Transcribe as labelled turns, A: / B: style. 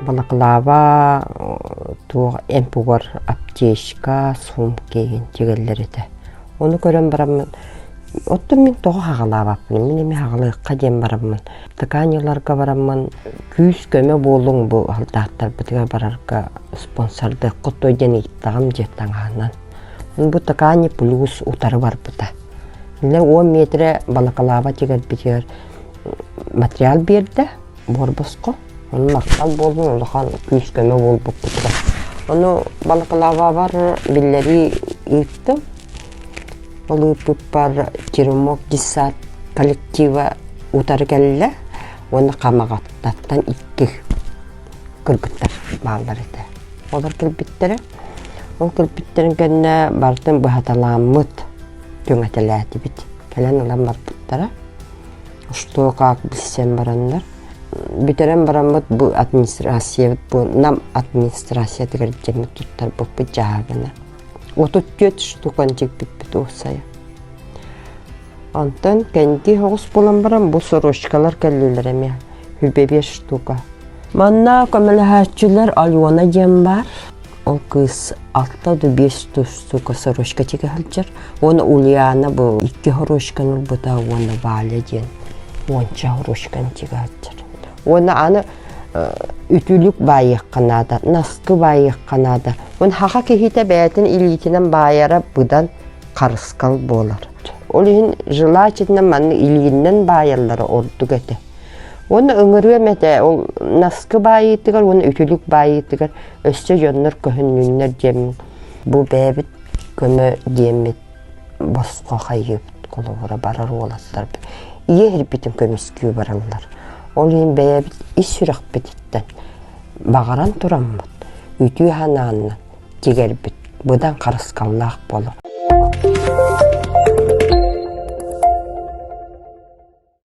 A: балаклава туох эмпугар аптечка сумки тигеллерите. Onu көрөн барамын. Оттон мен тоғы хағалабаппын. Мен эми хағалыqqa дем барамын. Тканиларга барамын. Күйс көмө болуң бу алдаттар битиге барарга спонсорды коттойден иттагам жеттаңанан. Бу ткани плюс утары бар бута. Мен 10 метре балаклава тигер битер материал берди. Борбоско. Onu maqtal bolun ulahan kүйs көмө болуп бутта. Onu балаклава бар билleri итtim. Олы пуппар Черемок дисат коллектива утаргалла, оны камагаттан икки кыргыттар балдар эте. Олар кылбиттери, ол кылбиттерин кенне бартын бахаталамыт төңөтеләти бит. Келен улам барбыттара. Что как билсем барандар. Битерен барамыт бу администрация, бу нам администрация тигер жемет туттар бу жагына. Отут төт штуканчик бит осая. Антон кенди хогус болан барам бу сорочкалар келлелер эме. Хүбе 5 штука. Манна көмөлһәчүләр альона жем бар. Ол кыз 6-5 штука сорочка чигәлчер. Оны Ульяна бу 2 сорочканы бута оны бале ден. Онча сорочканы чигәлчер. Оны аны ütülük bayık kanada, naskı bayık kanada. On haka kehite beytin ilitinen bayara budan karıskal bolar. Olihin jıla çetinden manı iliyinden bayarları ordu gete. Onu öngürüyemete, ol naskı bayıtıgar, onu ütülük bayıtıgar. Öste yönler köhünlünler cemin. Bu bebit kömü cemit bosko hayıp koluvura barar olaslar. İyi herbitin kömüsküyü bararlar. Olihin bebit isürek betitten. Bağıran turamıd. Ütü hananın tiger bit. Budan karıskallak bolu.